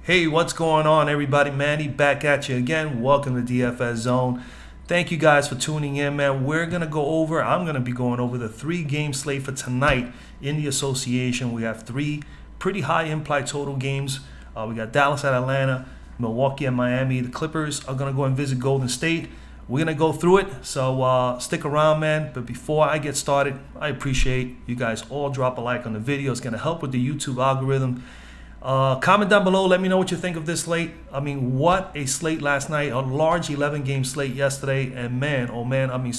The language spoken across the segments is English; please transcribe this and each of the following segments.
Hey, what's going on, everybody? Manny back at you again. Welcome to DFS Zone. Thank you guys for tuning in, man. I'm going to be going over the 3-game slate for tonight in the association. We have 3 pretty high implied total games. We got Dallas at Atlanta, Milwaukee at Miami. The Clippers are going to go and visit Golden State. We're going to go through it, so stick around, man. But before I get started, I appreciate you guys all drop a like on the video. It's going to help with the YouTube algorithm. Comment down below. Let me know what you think of this slate. I mean, what a slate last night. A large 11-game slate yesterday. And man, oh man, I mean,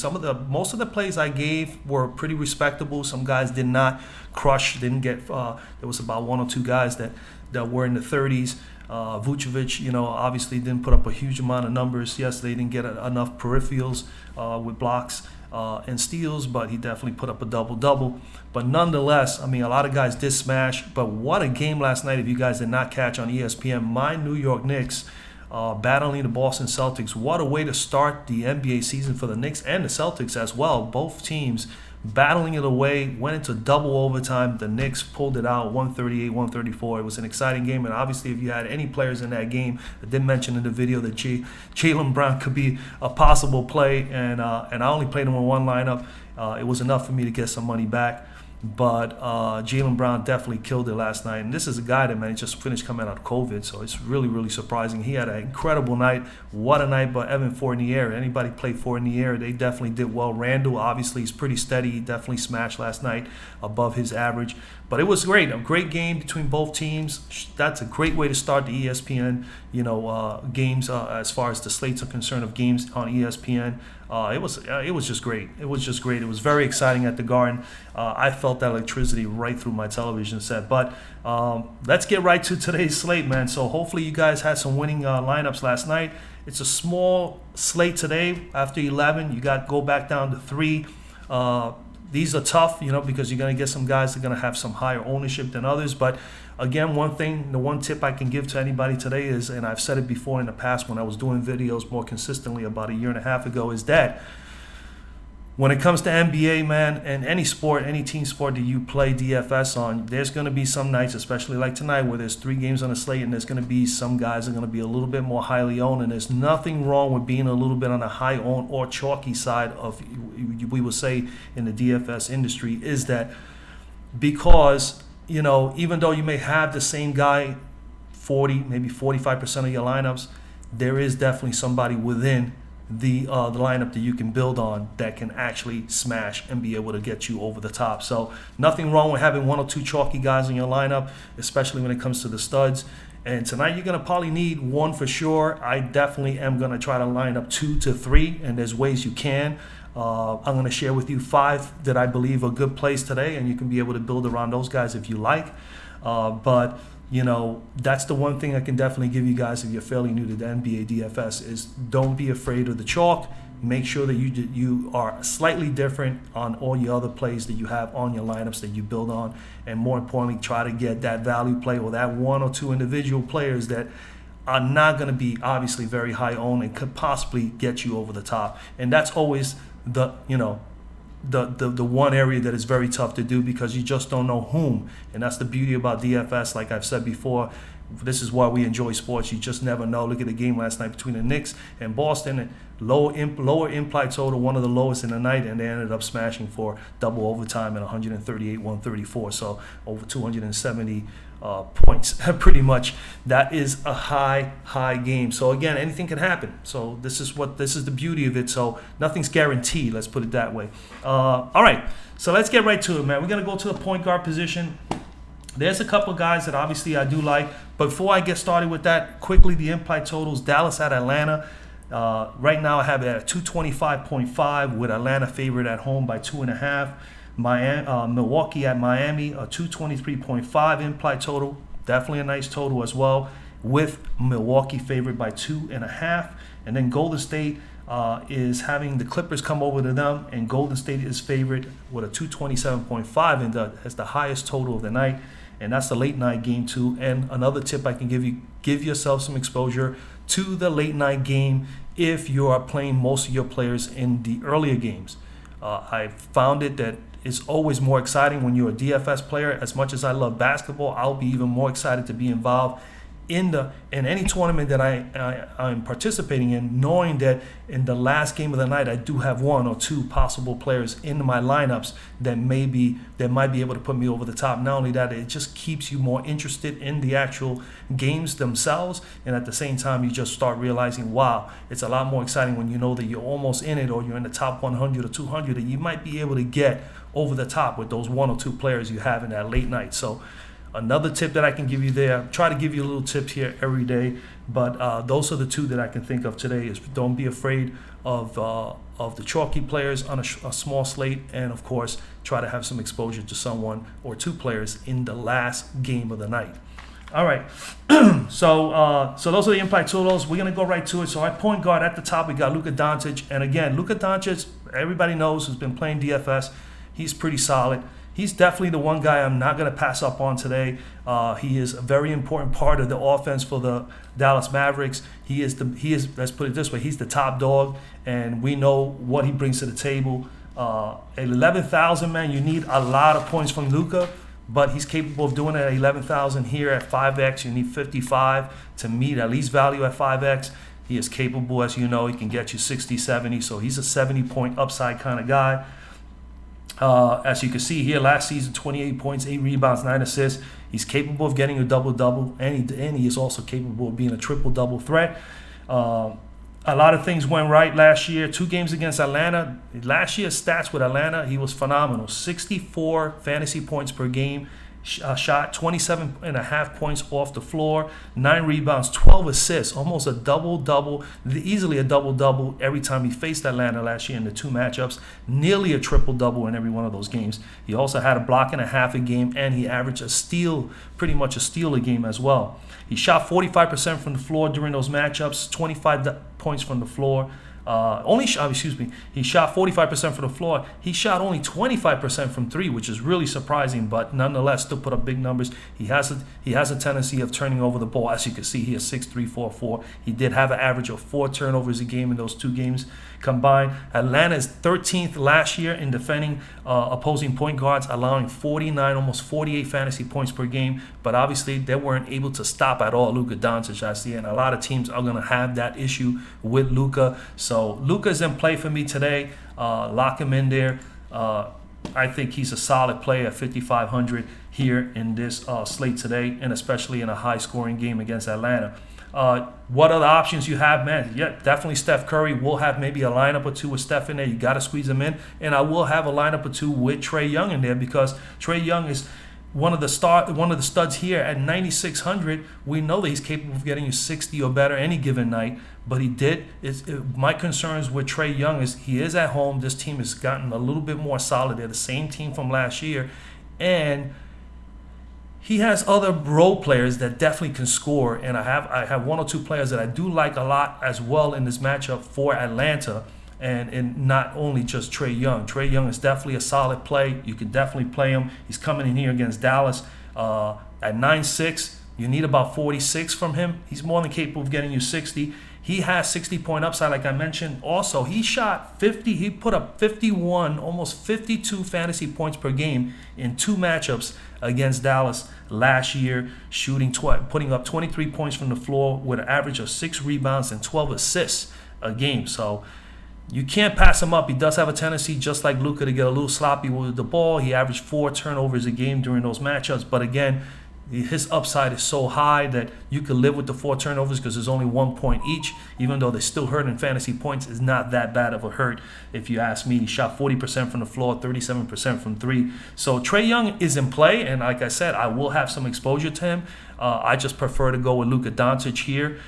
most of the plays I gave were pretty respectable. Some guys did not crush. Didn't get. There was about 1 or 2 guys that were in the 30s. Vucevic, obviously didn't put up a huge amount of numbers yesterday. Didn't get enough peripherals with blocks and steals, but he definitely put up a double-double. But nonetheless, I mean, a lot of guys did smash. But what a game last night! If you guys did not catch on ESPN, my New York Knicks battling the Boston Celtics. What a way to start the NBA season for the Knicks and the Celtics as well. Both teams battling it away, went into double overtime. The Knicks pulled it out 138-134. It was an exciting game, and obviously if you had any players in that game, I did mention in the video that Jaylen Brown could be a possible play, and I only played him in one lineup. It was enough for me to get some money back. But Jaylen Brown definitely killed it last night. And this is a guy that, man, he just finished coming out of COVID, so it's really, really surprising. He had an incredible night. What a night by Evan Fournier. Anybody play Fournier, they definitely did well. Randall, obviously, is pretty steady. He definitely smashed last night above his average. But it was great. A great game between both teams. That's a great way to start the ESPN, games as far as the slates are concerned of games on ESPN. It was just great. It was just great. It was very exciting at the Garden. I felt that electricity right through my television set. But let's get right to today's slate, man. So hopefully you guys had some winning lineups last night. It's a small slate today. After 11, you got to go back down to 3. These are tough, because you're going to get some guys that are going to have some higher ownership than others. But again, the one tip I can give to anybody today is, and I've said it before in the past when I was doing videos more consistently about a year and a half ago, is that when it comes to NBA, man, and any sport, any team sport that you play DFS on, there's going to be some nights, especially like tonight, where there's 3 games on the slate, and there's going to be some guys that are going to be a little bit more highly owned. And there's nothing wrong with being a little bit on the high owned or chalky side of, we would say, in the DFS industry, is that because, even though you may have the same guy 40, maybe 45% of your lineups, there is definitely somebody within the lineup that you can build on that can actually smash and be able to get you over the top. So nothing wrong with having 1 or 2 chalky guys in your lineup, especially when it comes to the studs. And tonight you're going to probably need 1 for sure. I definitely am going to try to line up 2 to 3, and there's ways you can. I'm going to share with you 5 that I believe are good plays today, and you can be able to build around those guys if you like. But that's the one thing I can definitely give you guys if you're fairly new to the NBA DFS is don't be afraid of the chalk. Make sure that you are slightly different on all your other plays that you have on your lineups that you build on. And more importantly, try to get that value play or that 1 or 2 individual players that are not going to be obviously very high owned and could possibly get you over the top. And that's always the one area that is very tough to do because you just don't know whom. And that's the beauty about DFS. Like I've said before, this is why we enjoy sports. You just never know. Look at the game last night between the Knicks and Boston. Lower implied total, one of the lowest in the night, and they ended up smashing for double overtime at 138-134. So over 270 points, pretty much. That is a high game. So again, anything can happen. So this is the beauty of it. So nothing's guaranteed. Let's put it that way. All right. So let's get right to it, man. We're gonna go to the point guard position. There's a couple guys that obviously I do like. But before I get started with that, quickly the implied totals. Dallas at Atlanta. Right now I have it at 225.5 with Atlanta favored at home by 2.5. Milwaukee at Miami, a 223.5 implied total. Definitely a nice total as well, with Milwaukee favored by 2.5. And then Golden State is having the Clippers come over to them, and Golden State is favored with a 227.5 and that's the highest total of the night. And that's the late night game too. And another tip I can give you, give yourself some exposure to the late night game if you are playing most of your players in the earlier games. I found it that it's always more exciting when you're a DFS player. As much as I love basketball, I'll be even more excited to be involved in any tournament that I'm participating in, knowing that in the last game of the night I do have one or two possible players in my lineups that might be able to put me over the top. Not only that, it just keeps you more interested in the actual games themselves, and at the same time you just start realizing, wow, it's a lot more exciting when you know that you're almost in it, or you're in the top 100 or 200, and you might be able to get over the top with those one or two players you have in that late night. So another tip that I can give you there, try to give you a little tips here every day, but those are the two that I can think of today. Is don't be afraid of the chalky players on a small slate, and of course try to have some exposure to someone or two players in the last game of the night. All right, so those are the impact totals. We're gonna go right to it. So at point guard at the top we got Luka Doncic, and again, Luka Doncic, everybody knows, who's been playing DFS. He's pretty solid. He's definitely the one guy I'm not going to pass up on today. He is a very important part of the offense for the Dallas Mavericks. He is, let's put it this way, he's the top dog, and we know what he brings to the table. At 11,000, man, you need a lot of points from Luka, but he's capable of doing it at 11,000 here at 5x. You need 55 to meet at least value at 5x. He is capable, as you know, he can get you 60, 70, so he's a 70-point upside kind of guy. As you can see here, last season, 28 points, 8 rebounds, 9 assists. He's capable of getting a double-double, and he is also capable of being a triple-double threat. A lot of things went right last year. 2 games against Atlanta. Last year's stats with Atlanta, he was phenomenal. 64 fantasy points per game. Shot 27.5 points off the floor, 9 rebounds, 12 assists, almost a double-double, easily a double-double every time he faced Atlanta last year in the 2 matchups, nearly a triple-double in every one of those games. He also had a block and a half a game, and he averaged a steal, pretty much a steal a game as well. He shot 45% from the floor during those matchups, 25 points from the floor. He shot 45% from the floor. He shot only 25% from 3, which is really surprising, but nonetheless still put up big numbers. He has a tendency of turning over the ball. As you can see here, 6'3", 4'4". He did have an average of 4 turnovers a game in those 2 games combined. Atlanta is 13th last year in defending opposing point guards, allowing 49, almost 48 fantasy points per game. But obviously, they weren't able to stop at all Luka Doncic, I see, and a lot of teams are going to have that issue with Luka. So Luka's in play for me today. Lock him in there. I think he's a solid play at 5,500 here in this slate today, and especially in a high-scoring game against Atlanta. What other options you have, man? Yeah, definitely Steph Curry. We'll have maybe a lineup or two with Steph in there. You got to squeeze him in. And I will have a lineup or two with Trae Young in there, because Trae Young is one of the studs here at 9,600. We know that he's capable of getting you 60 or better any given night. But my concerns with Trae Young is he is at home. This team has gotten a little bit more solid. They're the same team from last year. And he has other role players that definitely can score, and I have 1 or 2 players that I do like a lot as well in this matchup for Atlanta, and not only just Trae Young. Trae Young is definitely a solid play. You can definitely play him. He's coming in here against Dallas at 9.6. You need about 46 from him. He's more than capable of getting you 60. He has 60-point upside, like I mentioned. Also, he shot 50. He put up 51, almost 52 fantasy points per game in 2 matchups against Dallas last year, putting up 23 points from the floor with an average of 6 rebounds and 12 assists a game. So you can't pass him up. He does have a tendency, just like Luka, to get a little sloppy with the ball. He averaged 4 turnovers a game during those matchups. But again, his upside is so high that you could live with the 4 turnovers, because there's only 1 point each. Even though they still hurt in fantasy points, is not that bad of a hurt if you ask me. He shot 40% from the floor, 37% from 3. So Trae Young is in play, and like I said, I will have some exposure to him. I just prefer to go with Luka Doncic here,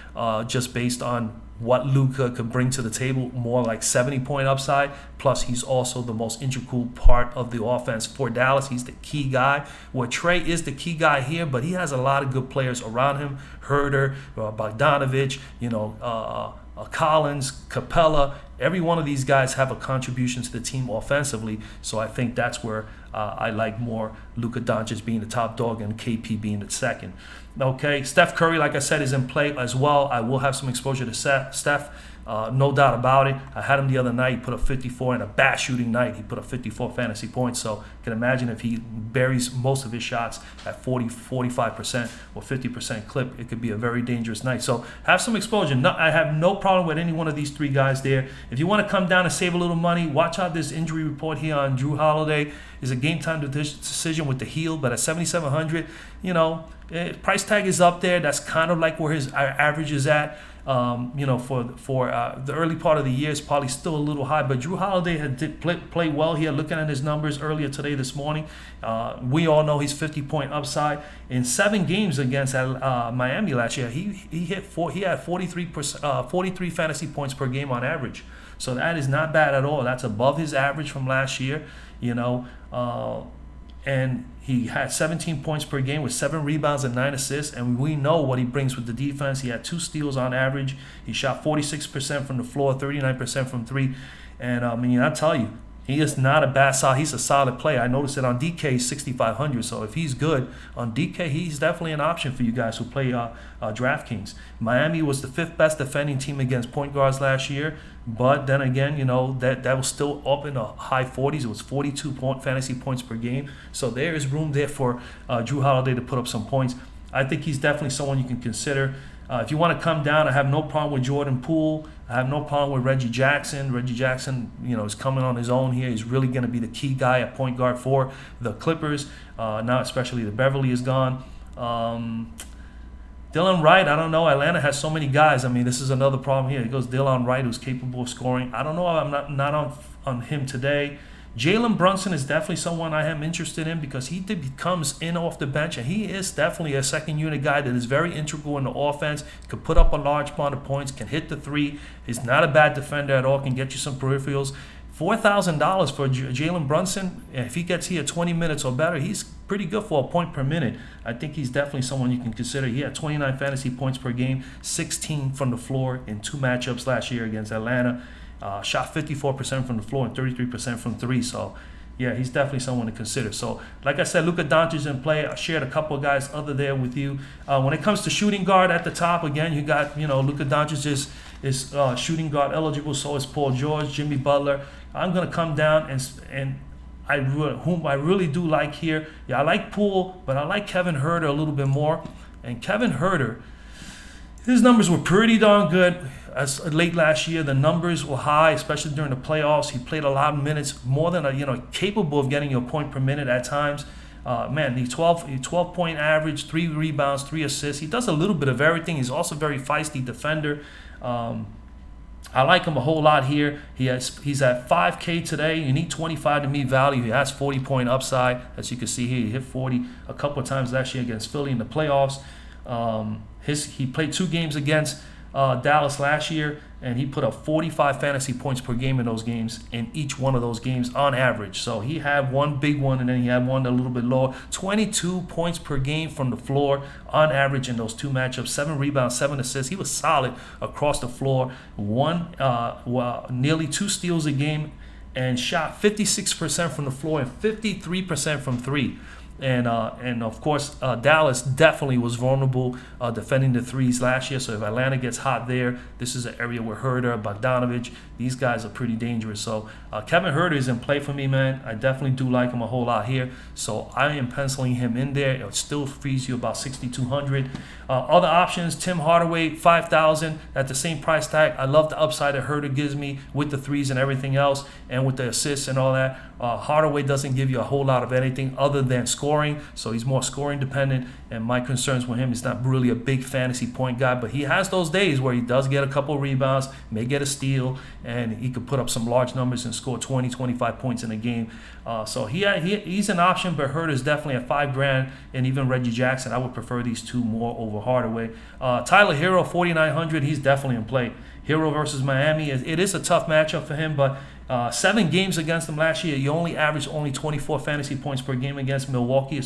just based on what Luka could bring to the table, more like 70-point upside. Plus, he's also the most integral part of the offense for Dallas. He's the key guy, where Trae is the key guy here, but he has a lot of good players around him. Herder, Bogdanovic, Collins, Capella. Every one of these guys have a contribution to the team offensively. So I think that's where I like more Luka Doncic being the top dog and KP being the second. Okay, Steph Curry, like I said, is in play as well. I will have some exposure to Steph. No doubt about it. I had him the other night. He put up 54 in a bad shooting night. He put up 54 fantasy points. So you can imagine if he buries most of his shots at 45% or 50% clip, it could be a very dangerous night. So have some exposure. No, I have no problem with any one of these three guys there. If you want to come down and save a little money, watch out this injury report here on Jrue Holiday. Is a game time decision with the heel, but at 7,700, price tag is up there. That's kind of like where his average is at. For the early part of the year, it's probably still a little high, but Jrue Holiday did play well here. Looking at his numbers earlier this morning, we all know he's 50-point upside in 7 games against Miami last year. He had 43 fantasy points per game on average. So that is not bad at all. That's above his average from last year, and he had 17 points per game with 7 rebounds and 9 assists, and we know what he brings with the defense. He had 2 steals on average. He shot 46% from the floor, 39% from 3, and I tell you, he is not a bad side. He's a solid player. I noticed it on DK 6,500. So if he's good on DK, he's definitely an option for you guys who play DraftKings. Miami was the 5th best defending team against point guards last year, but then again, that was still up in the high 40s. It was 42 fantasy points per game. So there is room there for Jrue Holiday to put up some points. I think he's definitely someone you can consider. If you want to come down, I have no problem with Jordan Poole. I have no problem with Reggie Jackson. Reggie Jackson, is coming on his own here. He's really going to be the key guy at point guard for the Clippers. Now, especially the Beverly is gone. Dylan Wright, I don't know. Atlanta has so many guys. This is another problem here. He goes Dylan Wright, who's capable of scoring. I don't know. I'm not on him today. Jalen Brunson is definitely someone I am interested in because he comes in off the bench, and he is definitely a second unit guy that is very integral in the offense, can put up a large amount of points, can hit the 3. He's not a bad defender at all, can get you some peripherals. $4,000 for Jalen Brunson. If he gets here 20 minutes or better, he's pretty good for a point per minute. I think he's definitely someone you can consider. He had 29 fantasy points per game, 16 from the floor in 2 matchups last year against Atlanta. Shot 54% from the floor and 33% from 3. So, yeah, he's definitely someone to consider. So, like I said, Luka Doncic in play. I shared a couple of guys other there with you. When it comes to shooting guard at the top, again, you got, Luka Doncic is shooting guard eligible. So is Paul George, Jimmy Butler. I'm going to come down and whom I really do like here. Yeah, I like Poole, but I like Kevin Huerter a little bit more. And Kevin Huerter, his numbers were pretty darn good. As late last year, the numbers were high, especially during the playoffs. He played a lot of minutes, more than capable of getting you a point per minute at times. The 12-point average, 3 rebounds, 3 assists. He does a little bit of everything. He's also a very feisty defender. I like him a whole lot here. He's at 5K today. You need 25 to meet value. He has 40-point upside, as you can see here. He hit 40 a couple of times last year against Philly in the playoffs. He played 2 games against Dallas last year, and he put up 45 fantasy points per game in those games, in each one of those games on average. So he had one big one, and then he had one a little bit lower. 22 points per game from the floor on average in those 2 matchups. 7 rebounds, 7 assists. He was solid across the floor. Nearly 2 steals a game, and shot 56% from the floor and 53% from 3. And of course, Dallas definitely was vulnerable defending the 3s last year. So if Atlanta gets hot there, this is an area where Huerter, Bogdanovic, these guys are pretty dangerous. So Kevin Huerter is in play for me, man. I definitely do like him a whole lot here. So I am penciling him in there. It still frees you about 6,200. Other options, Tim Hardaway, 5,000 at the same price tag. I love the upside that Huerter gives me with the 3s and everything else, and with the assists and all that. Hardaway doesn't give you a whole lot of anything other than scoring, so he's more scoring dependent, and my concerns with him is not really a big fantasy point guy, but he has those days where he does get a couple rebounds, may get a steal, and he could put up some large numbers and score 20, 25 points in a game. So he's an option, but Huerter is definitely at $5,000, and even Reggie Jackson, I would prefer these 2 more over Hardaway. Tyler Hero, 4,900, he's definitely in play. Hero versus Miami, it is a tough matchup for him, but 7 games against them last year, he only averaged 24 fantasy points per game against Milwaukee,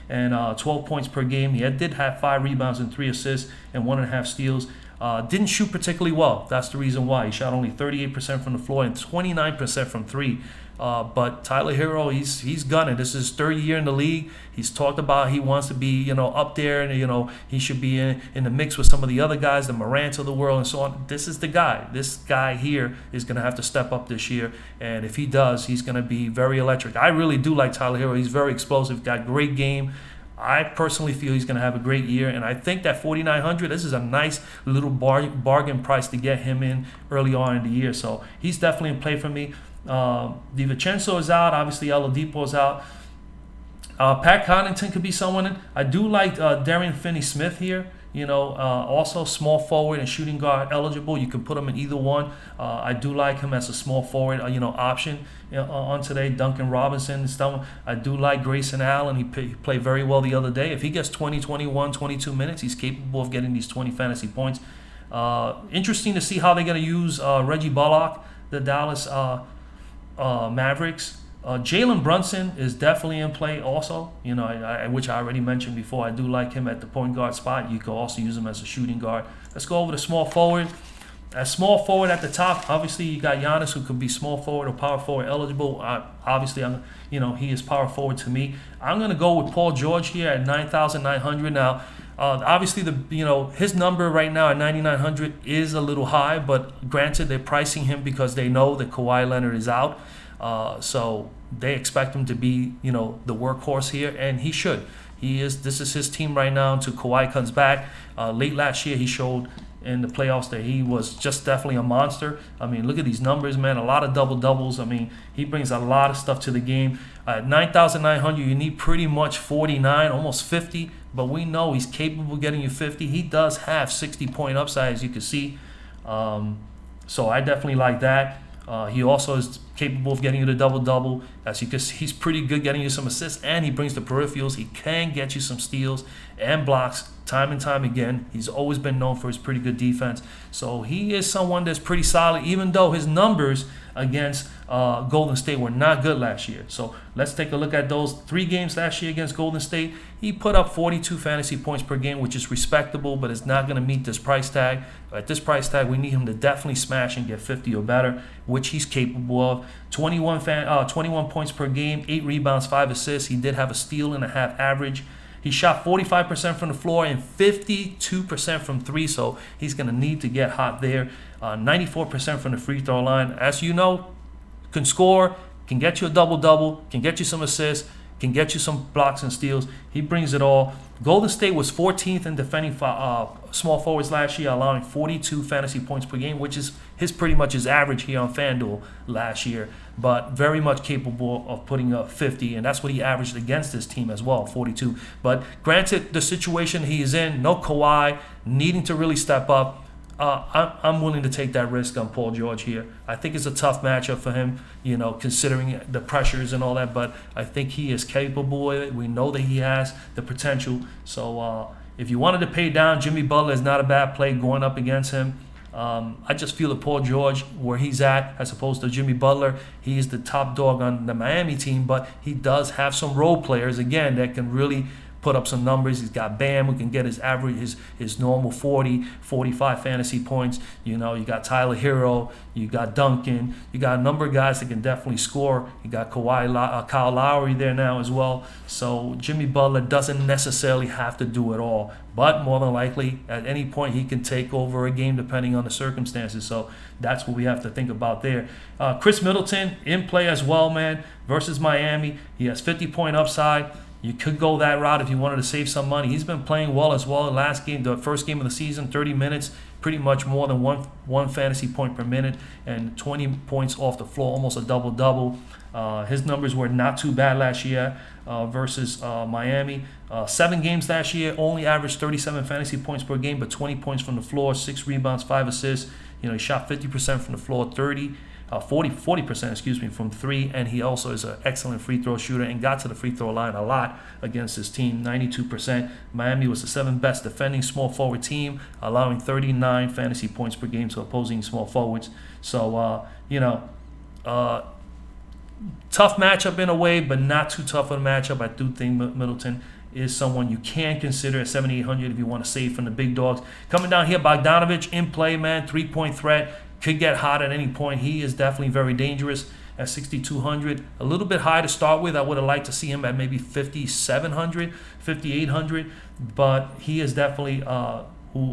and 12 points per game. He did have 5 rebounds and 3 assists and 1.5 steals. Didn't shoot particularly well. That's the reason why. He shot only 38% from the floor and 29% from three. But Tyler Hero, he's gunning. This is his third year in the league. He's talked about he wants to be, up there, and he should be in the mix with some of the other guys, the Morants of the world, and so on. This is the guy. This guy here is going to have to step up this year, and if he does, he's going to be very electric. I really do like Tyler Hero. He's very explosive. Got great game. I personally feel he's going to have a great year, and I think that 4,900, this is a nice little bargain price to get him in early on in the year. So he's definitely in play for me. DiVincenzo is out. Obviously, Oladipo is out. Pat Connaughton could be someone. I do like Darian Finney-Smith here. Also small forward and shooting guard eligible. You can put him in either one. I do like him as a small forward, option on today. Duncan Robinson and stuff. I do like Grayson Allen. He played very well the other day. If he gets 20, 21, 22 minutes, he's capable of getting these 20 fantasy points. Interesting to see how they're going to use Reggie Bullock, the Dallas Mavericks. Jalen Brunson is definitely in play also, which I already mentioned before. I do like him at the point guard spot. You could also use him as a shooting guard. Let's go over to small forward. At small forward at the top, obviously you got Giannis, who could be small forward or power forward eligible. Obviously, he is power forward to me. I'm going to go with Paul George here at 9,900. Now, obviously his number right now at 9,900 is a little high, but granted, they're pricing him because they know that Kawhi Leonard is out. So they expect him to be, the workhorse here, and he should. This is his team right now until Kawhi comes back. Late last year, he showed in the playoffs that he was just definitely a monster. I mean, look at these numbers, man. A lot of double-doubles. I mean, he brings a lot of stuff to the game. At 9,900, you need pretty much 49, almost 50, but we know he's capable of getting you 50. He does have 60-point upside, as you can see. So I definitely like that. He also is capable of getting you the double-double. As you can see, he's pretty good getting you some assists, and he brings the peripherals. He can get you some steals and blocks time and time again. He's always been known for his pretty good defense. So he is someone that's pretty solid, even though his numbers against Golden State were not good last year. So let's take a look at those 3 games last year against Golden State. He put up 42 fantasy points per game, which is respectable, but it's not going to meet this price tag. At this price tag, we need him to definitely smash and get 50 or better, which he's capable of. 21 points per game, 8 rebounds, 5 assists. He did have a steal and a half average. He shot 45% from the floor and 52% from three, so he's going to need to get hot there. 94% from the free throw line. As you know, can score, can get you a double-double, can get you some assists, can get you some blocks and steals. He brings it all. Golden State was 14th in defending small forwards last year, allowing 42 fantasy points per game, which is pretty much his average here on Fanduel last year, but very much capable of putting up 50, and that's what he averaged against this team as well, 42. But granted, the situation he is in, no Kawhi, needing to really step up, I'm willing to take that risk on Paul George here. I think it's a tough matchup for him, considering the pressures and all that, but I think he is capable of it. We know that he has the potential. So if you wanted to pay down, Jimmy Butler is not a bad play going up against him. I just feel that Paul George, where he's at, as opposed to Jimmy Butler, he is the top dog on the Miami team, but he does have some role players, again, that can really put up some numbers. He's got Bam, who can get his average, his normal 40, 45 fantasy points. You got Tyler Hero, you got Duncan, you got a number of guys that can definitely score. You got Kyle Lowry there now as well. So Jimmy Butler doesn't necessarily have to do it all, but more than likely, at any point, he can take over a game depending on the circumstances. So that's what we have to think about there. Chris Middleton in play as well, man, versus Miami. He has 50-point upside. You could go that route if you wanted to save some money. He's been playing well as well. Last game, the first game of the season, 30 minutes, pretty much more than one fantasy point per minute, and 20 points off the floor, almost a double-double. His numbers were not too bad last year versus Miami. 7 games last year, only averaged 37 fantasy points per game, but 20 points from the floor, 6 rebounds, 5 assists. He shot 50% from the floor, 40% from 3, and he also is an excellent free throw shooter and got to the free throw line a lot against his team, 92%. Miami was the 7th best defending small forward team, allowing 39 fantasy points per game to opposing small forwards. So, tough matchup in a way, but not too tough of a matchup. I do think Middleton is someone you can consider at 7,800 if you want to save from the big dogs. Coming down here, Bogdanovic in play, man. 3-point threat. Could get hot at any point. He is definitely very dangerous at 6,200. A little bit high to start with. I would have liked to see him at maybe 5,700, 5,800. But he is definitely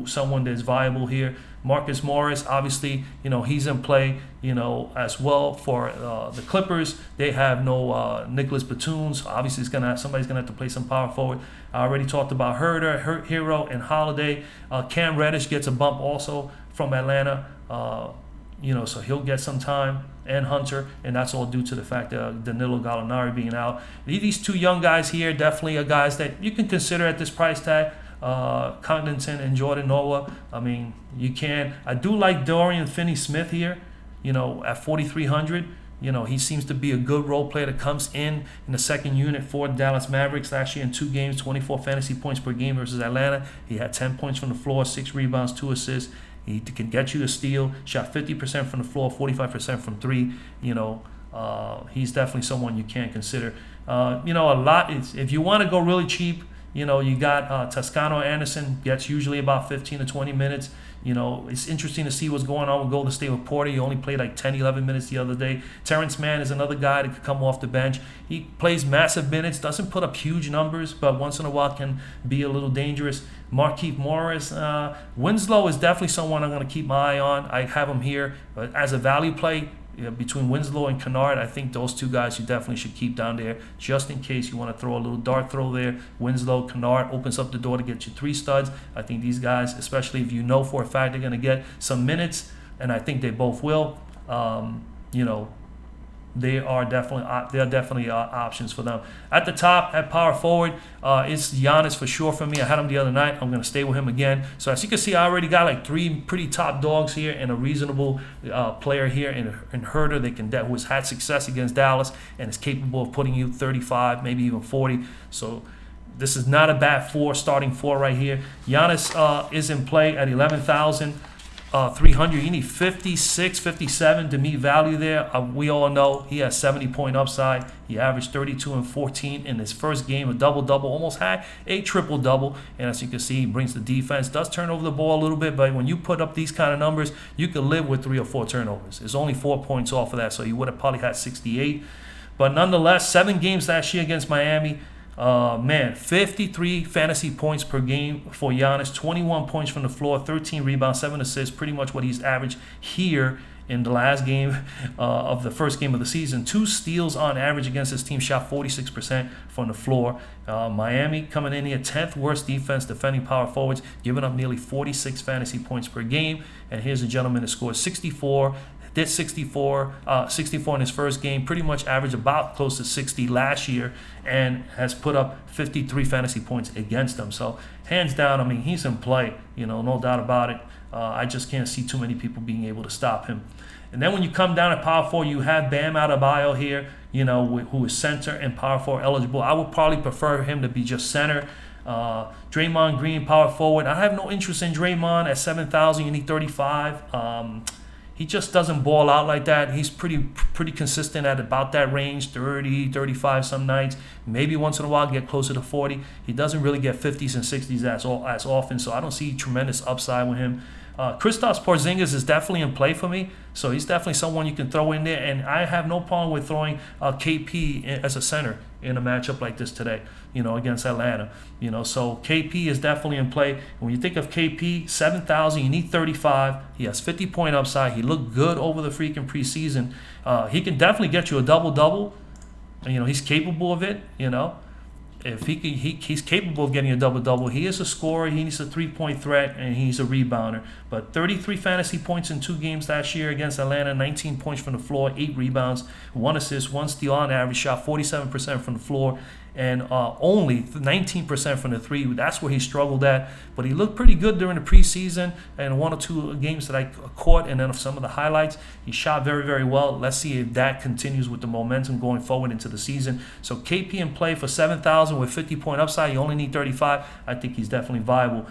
someone that's viable here. Marquis Morris, obviously, he's in play, as well for the Clippers. They have no Nicholas Batum. Obviously, somebody's gonna have to play some power forward. I already talked about Herder, Hero, and Holiday. Cam Reddish gets a bump also from Atlanta. So he'll get some time, and Hunter, and that's all due to the fact that Danilo Gallinari being out. These two young guys here definitely are guys that you can consider at this price tag. Connaughton and Jordan Noah. I mean, you can. I do like Dorian Finney-Smith here, at 4,300. He seems to be a good role player that comes in the second unit for Dallas Mavericks last year in 2 games, 24 fantasy points per game versus Atlanta. He had 10 points from the floor, 6 rebounds, 2 assists. He can get you a steal, shot 50% from the floor, 45% from 3. He's definitely someone you can consider. A lot is, if you want to go really cheap, you got Toscano Anderson, gets usually about 15 to 20 minutes. It's interesting to see what's going on with Golden State with Porter. He only played like 10, 11 minutes the other day. Terrence Mann is another guy that could come off the bench. He plays massive minutes, doesn't put up huge numbers, but once in a while can be a little dangerous. Marquis Morris. Winslow is definitely someone I'm going to keep my eye on. I have him here as a value play. Between Winslow and Kennard, I think those two guys you definitely should keep down there just in case you want to throw a little dart throw there. Winslow, Kennard opens up the door to get you 3 studs. I think these guys, especially if you know for a fact they're going to get some minutes, and I think they both will, they're definitely options for them. At the top, at power forward, it's Giannis for sure for me. I had him the other night. I'm going to stay with him again. So as you can see, I already got like 3 pretty top dogs here and a reasonable player here in Herder who has had success against Dallas and is capable of putting you 35, maybe even 40. So this is not a bad starting 4 right here. Giannis is in play at 11,000. 300. You need 56, 57 to meet value there. We all know he has 70-point upside. He averaged 32 and 14 in his first game, a double-double, almost had a triple-double. And as you can see, he brings the defense, does turn over the ball a little bit, but when you put up these kind of numbers, you can live with 3 or 4 turnovers. It's only 4 points off of that, so he would have probably had 68. But nonetheless, 7 games last year against Miami. 53 fantasy points per game for Giannis, 21 points from the floor, 13 rebounds, 7 assists, pretty much what he's averaged here in the last game of the first game of the season. 2 steals on average against his team, shot 46% from the floor. Miami coming in here, 10th worst defense defending power forwards, giving up nearly 46 fantasy points per game. And here's a gentleman that scored 64. Did 64 in his first game, pretty much averaged about close to 60 last year, and has put up 53 fantasy points against them. So hands down, I mean, he's in play, no doubt about it. I just can't see too many people being able to stop him. And then when you come down to power forward, you have Bam Adebayo here, who is center and power forward eligible. I would probably prefer him to be just center. Draymond Green, power forward. I have no interest in Draymond at 7,000. You need 35. He just doesn't ball out like that. He's pretty consistent at about that range, 30, 35 some nights. Maybe once in a while get closer to 40. He doesn't really get 50s and 60s as often, so I don't see tremendous upside with him. Kristaps Porzingis is definitely in play for me, so he's definitely someone you can throw in there, and I have no problem with throwing KP as a center in a matchup like this today, against Atlanta. So KP is definitely in play. When you think of KP, 7,000, you need 35. He has 50-point upside. He looked good over the freaking preseason. He can definitely get you a double-double. He's capable of it, If he's capable of getting a double-double. He is a scorer. He needs a 3-point threat, and he's a rebounder. But 33 fantasy points in 2 games last year against Atlanta, 19 points from the floor, 8 rebounds, 1 assist, 1 steal on average, shot 47% from the floor, and only 19% from the 3. That's where he struggled at. But he looked pretty good during the preseason and 1 or 2 games that I caught, and then of some of the highlights. He shot very, very well. Let's see if that continues with the momentum going forward into the season. So KP in play for 7,000 with 50-point upside. You only need 35. I think he's definitely viable.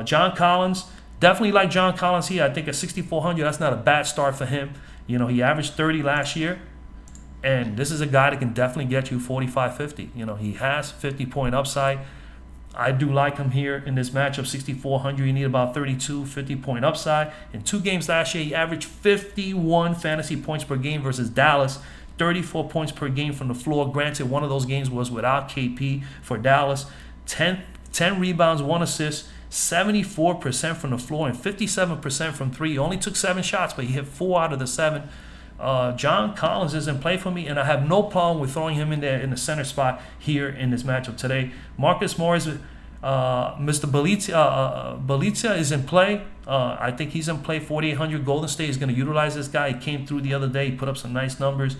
John Collins, definitely like John Collins here. I think at 6,400, that's not a bad start for him. He averaged 30 last year. And this is a guy that can definitely get you 45, 50. He has 50-point upside. I do like him here in this matchup, 6,400. You need about 32, 50-point upside. In 2 games last year, he averaged 51 fantasy points per game versus Dallas, 34 points per game from the floor. Granted, one of those games was without KP for Dallas. 10 rebounds, 1 assist, 74% from the floor, and 57% from 3. He only took 7 shots, but he hit 4 out of the 7. John Collins is in play for me, and I have no problem with throwing him in there in the center spot here in this matchup today. Marquis Morris, Mr. Belicia is in play. I think he's in play. 4,800. Golden State is going to utilize this guy. He came through the other day. He put up some nice numbers.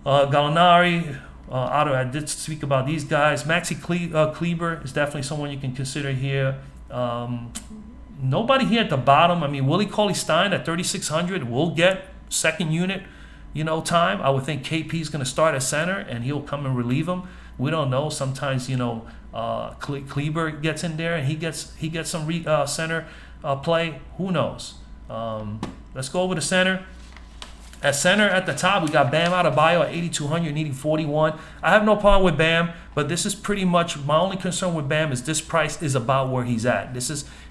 Gallinari, Otto, I did speak about these guys. Maxi Kleber is definitely someone you can consider here. Nobody here at the bottom. I mean, Willie Cauley-Stein at 3,600 will get second unit, time. I would think KP is going to start at center and he'll come and relieve him. We don't know. Sometimes, Kleber gets in there and he gets some center play. Who knows? Let's go over to center. At center, at the top, we got Bam Adebayo at 8,200, needing 41. I have no problem with Bam, but this is pretty much my only concern with Bam is this price is about where he's at.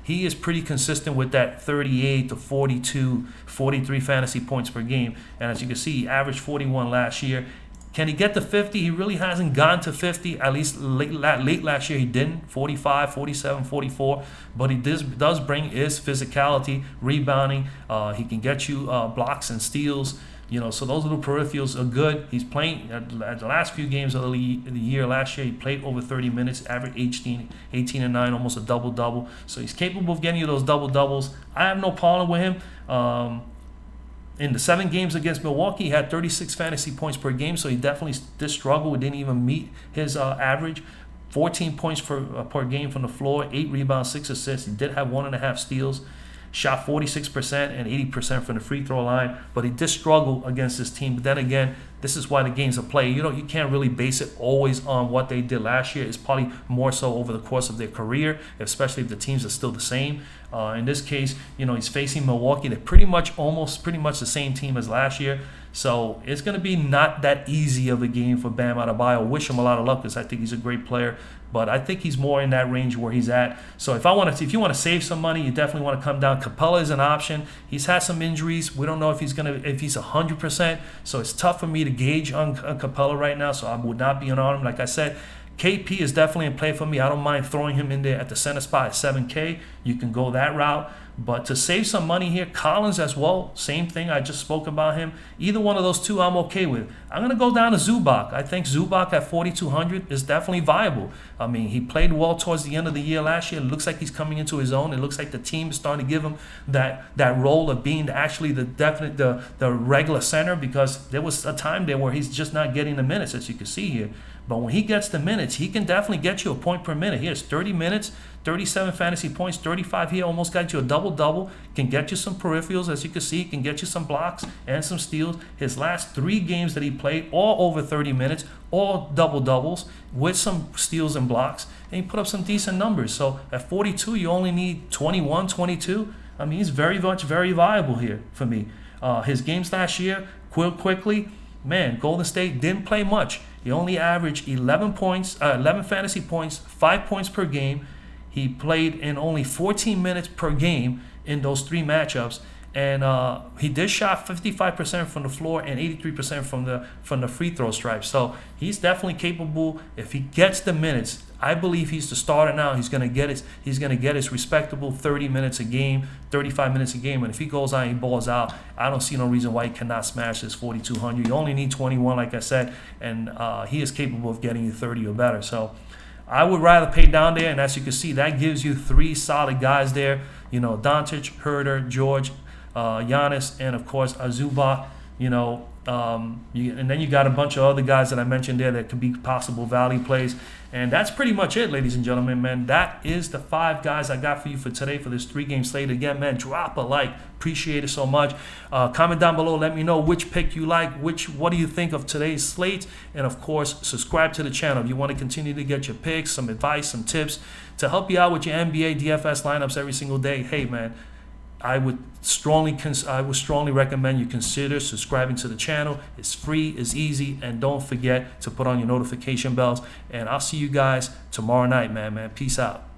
He is pretty consistent with that 38 to 42, 43 fantasy points per game. And as you can see, he averaged 41 last year. Can he get to 50? He really hasn't gone to 50. At least late last year he didn't. 45, 47, 44. But he does bring his physicality, rebounding. He can get you blocks and steals. So those little peripherals are good. He's playing at the last few games of the year. Last year he played over 30 minutes, averaged 18 and 9, almost a double-double. So he's capable of getting you those double-doubles. I have no problem with him. In the 7 games against Milwaukee, he had 36 fantasy points per game, so he definitely did struggle. He didn't even meet his average. 14 points per game from the floor, 8 rebounds, 6 assists. He did have 1.5 steals. Shot 46% and 80% from the free throw line, but he did struggle against this team. But then again, this is why the games are played. You can't really base it always on what they did last year. It's probably more so over the course of their career, especially if the teams are still the same. In this case, he's facing Milwaukee. They're pretty much the same team as last year. So it's going to be not that easy of a game for Bam Adebayo. Wish him a lot of luck because I think he's a great player. But I think he's more in that range where he's at. So if you want to save some money, you definitely want to come down. Capella is an option. He's had some injuries. We don't know if he's 100%. So it's tough for me to gauge on Capella right now. So I would not be on him. Like I said, KP is definitely in play for me. I don't mind throwing him in there at the center spot at 7K. You can go that route. But to save some money here, Collins as well, same thing. I just spoke about him. Either one of those two I'm okay with. I'm going to go down to Zubac. I think Zubac at 4,200 is definitely viable. I mean, he played well towards the end of the year last year. It looks like he's coming into his own. It looks like the team is starting to give him that role of being actually the regular center, because there was a time there where he's just not getting the minutes, as you can see here. But when he gets the minutes, he can definitely get you a point per minute. He has 30 minutes, 37 fantasy points, 35 here, almost got you a double-double. Can get you some peripherals, as you can see. Can get you some blocks and some steals. His last 3 games that he played, all over 30 minutes, all double-doubles with some steals and blocks. And he put up some decent numbers. So at 42, you only need 21, 22. I mean, he's very viable here for me. His games last year, quickly, man, Golden State didn't play much. He only averaged 11 fantasy points, 5 points per game. He played in only 14 minutes per game in those 3 matchups, and he did shot 55% from the floor and 83% from the free throw stripe. So he's definitely capable. If he gets the minutes, I believe he's the starter now. He's gonna get his respectable 30 minutes a game, 35 minutes a game. And if he goes out and he balls out, I don't see no reason why he cannot smash his 4,200. You only need 21, like I said, and he is capable of getting you 30 or better. So I would rather pay down there, and as you can see, that gives you 3 solid guys there. Doncic, Herder, George, Giannis, and of course Zubac. And then you got a bunch of other guys that I mentioned there that could be possible value plays. And that's pretty much it, ladies and gentlemen, man. That is the 5 guys I got for you for today for this 3-game slate. Again, man, drop a like. Appreciate it so much. Comment down below. Let me know which pick you like. What do you think of today's slate? And, of course, subscribe to the channel if you want to continue to get your picks, some advice, some tips to help you out with your NBA DFS lineups every single day. Hey, man. I would strongly recommend you consider subscribing to the channel. It's free, it's easy, and don't forget to put on your notification bells. And I'll see you guys tomorrow night, man. Peace out.